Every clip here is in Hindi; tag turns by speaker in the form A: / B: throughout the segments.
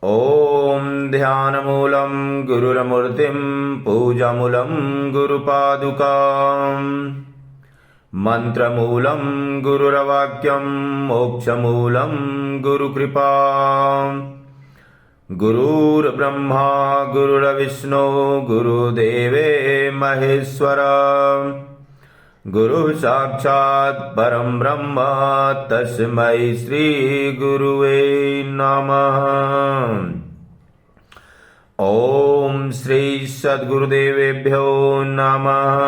A: ॐ ध्यानमूलं गुरुरमूर्तिं पूजामूलं गुरुपादुकाम् मन्त्रमूलं गुरुरवाक्यं मोक्षमूलं गुरुकृपा गुरुर्ब्रह्मा गुरुर्विष्णु गुरुदेवे महेश्वर गुरु साक्षात् परं ब्रह्म तस्मै श्री गुरुवे नमः। ओम श्री सद्गुरुदेवेभ्यो नमः।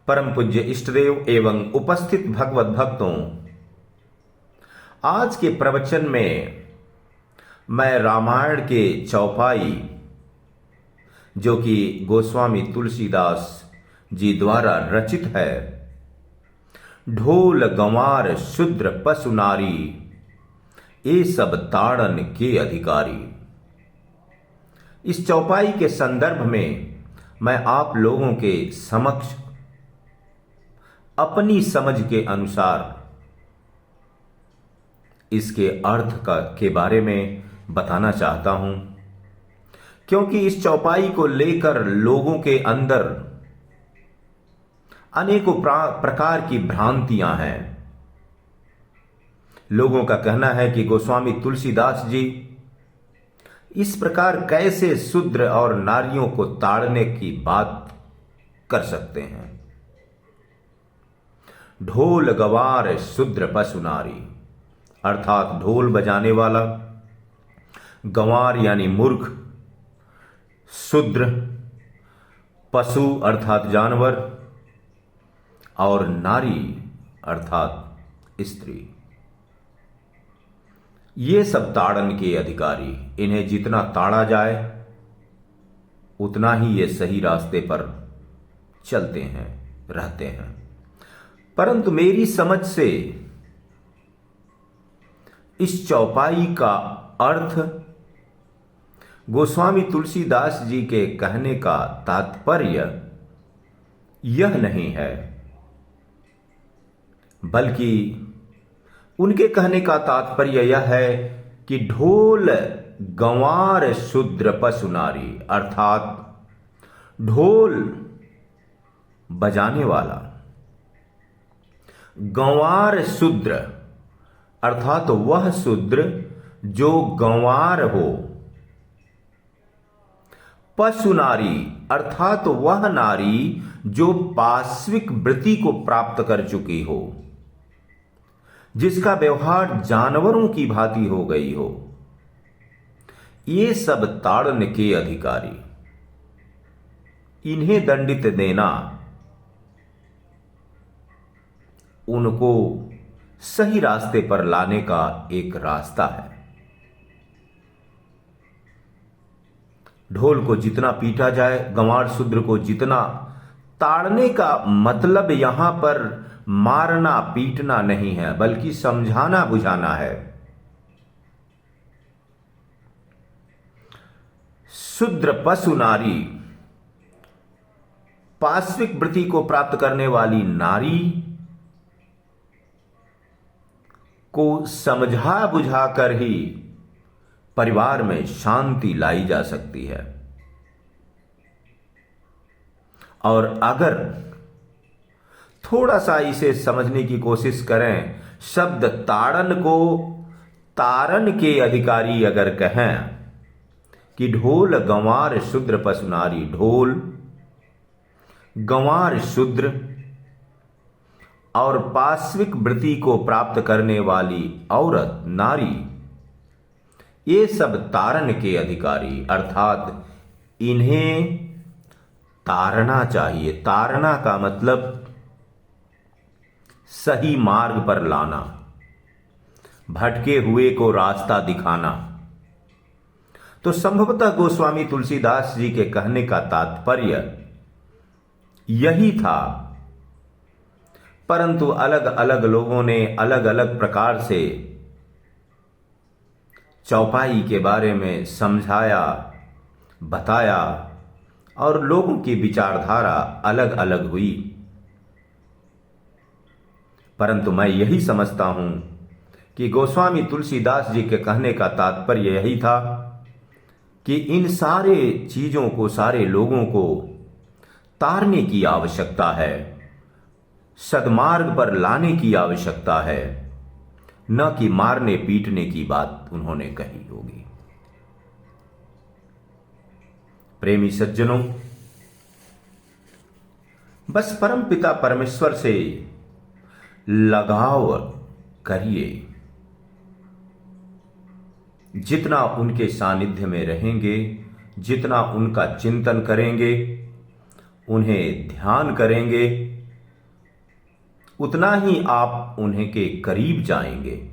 A: परम पूज्य इष्टदेव एवं उपस्थित भगवत भक्तों, आज के प्रवचन में मैं रामायण के चौपाई जो कि गोस्वामी तुलसीदास जी द्वारा रचित है, ढोल गंवार शूद्र पशु नारी ये सब ताड़न के अधिकारी, इस चौपाई के संदर्भ में मैं आप लोगों के समक्ष अपनी समझ के अनुसार इसके अर्थ के बारे में बताना चाहता हूं, क्योंकि इस चौपाई को लेकर लोगों के अंदर अनेकों प्रकार की भ्रांतियां हैं। लोगों का कहना है कि गोस्वामी तुलसीदास जी इस प्रकार कैसे शूद्र और नारियों को ताड़ने की बात कर सकते हैं। ढोल गवार शूद्र पशु नारी अर्थात ढोल बजाने वाला, गंवार यानी मूर्ख, शूद्र पशु अर्थात जानवर और नारी अर्थात स्त्री, ये सब ताड़न के अधिकारी। इन्हें जितना ताड़ा जाए उतना ही ये सही रास्ते पर चलते हैं, रहते हैं। परंतु मेरी समझ से इस चौपाई का अर्थ गोस्वामी तुलसीदास जी के कहने का तात्पर्य यह नहीं है, बल्कि उनके कहने का तात्पर्य यह है कि ढोल गंवार शूद्र पशु नारी अर्थात ढोल बजाने वाला, गंवार शूद्र अर्थात वह शूद्र जो गंवार हो, पशु नारी अर्थात वह नारी जो पाश्विक वृत्ति को प्राप्त कर चुकी हो, जिसका व्यवहार जानवरों की भांति हो गई हो, ये सब ताड़न के अधिकारी। इन्हें दंडित देना उनको सही रास्ते पर लाने का एक रास्ता है। ढोल को जितना पीटा जाए, गंवार शूद्र को जितना ताड़ने का मतलब यहां पर मारना पीटना नहीं है, बल्कि समझाना बुझाना है। शूद्र पशु नारी पाश्विक वृत्ति को प्राप्त करने वाली नारी को समझा बुझाकर ही परिवार में शांति लाई जा सकती है। और अगर थोड़ा सा इसे समझने की कोशिश करें, शब्द ताड़न को तारण के अधिकारी अगर कहें कि ढोल गंवार शूद्र पशु नारी, ढोल गंवार शूद्र और पाश्विक वृत्ति को प्राप्त करने वाली औरत नारी, ये सब तारण के अधिकारी अर्थात इन्हें तारना चाहिए। तारना का मतलब सही मार्ग पर लाना, भटके हुए को रास्ता दिखाना। तो संभवतः गोस्वामी तुलसीदास जी के कहने का तात्पर्य यही था, परंतु अलग अलग लोगों ने अलग अलग प्रकार से चौपाई के बारे में समझाया, बताया और लोगों की विचारधारा अलग अलग हुई। परंतु मैं यही समझता हूं कि गोस्वामी तुलसीदास जी के कहने का तात्पर्य यही था कि इन सारे चीजों को, सारे लोगों को तारने की आवश्यकता है, सद्मार्ग पर लाने की आवश्यकता है, न कि मारने पीटने की बात उन्होंने कही होगी। प्रेमी सज्जनों, बस परमपिता परमेश्वर से लगाव करिए। जितना उनके सानिध्य में रहेंगे, जितना उनका चिंतन करेंगे, उन्हें ध्यान करेंगे, उतना ही आप उन्हें के करीब जाएंगे।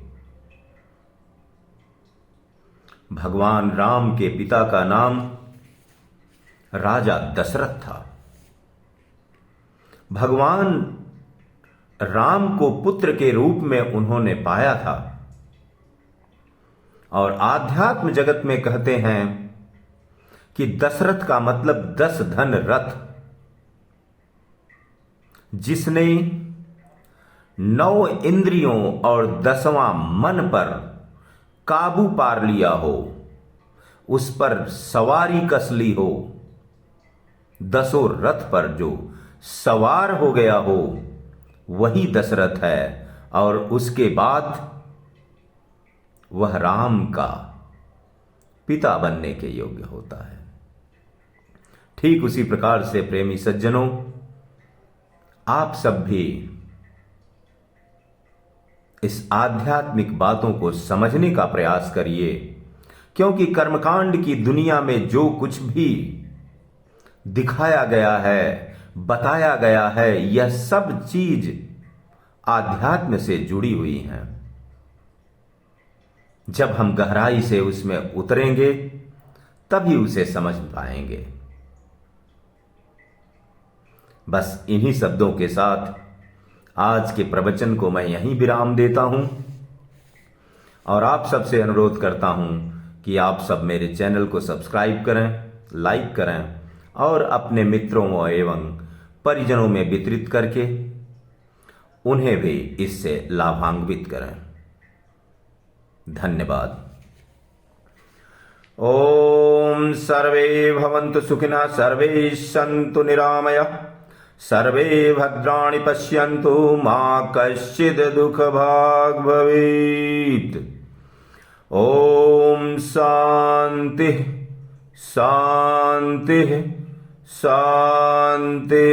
A: भगवान राम के पिता का नाम राजा दशरथ था। भगवान राम को पुत्र के रूप में उन्होंने पाया था। और आध्यात्म जगत में कहते हैं कि दशरथ का मतलब 10 धन रथ। जिसने 9 इंद्रियों और 10वां मन पर काबू पार लिया हो, उस पर सवारी कस ली हो, 10 रथ पर जो सवार हो गया हो, वही दशरथ है। और उसके बाद वह राम का पिता बनने के योग्य होता है। ठीक उसी प्रकार से प्रेमी सज्जनों, आप सब भी इस आध्यात्मिक बातों को समझने का प्रयास करिए, क्योंकि कर्मकांड की दुनिया में जो कुछ भी दिखाया गया है, बताया गया है, यह सब चीज आध्यात्म से जुड़ी हुई हैं। जब हम गहराई से उसमें उतरेंगे तभी उसे समझ पाएंगे। बस इन्हीं शब्दों के साथ आज के प्रवचन को मैं यहीं विराम देता हूं और आप सबसे अनुरोध करता हूं कि आप सब मेरे चैनल को सब्सक्राइब करें, लाइक करें और अपने मित्रों एवं परिजनों में वितरित करके उन्हें भी इससे लाभान्वित करें। धन्यवाद। ओम सर्वे भवन्तु सुखिनः, सर्वे सन्तु निरामयः, सर्वे भद्राणि पश्यन्तु, मा कश्चित् दुःखभाग् भवेत्। ओम शांति शांति शांति।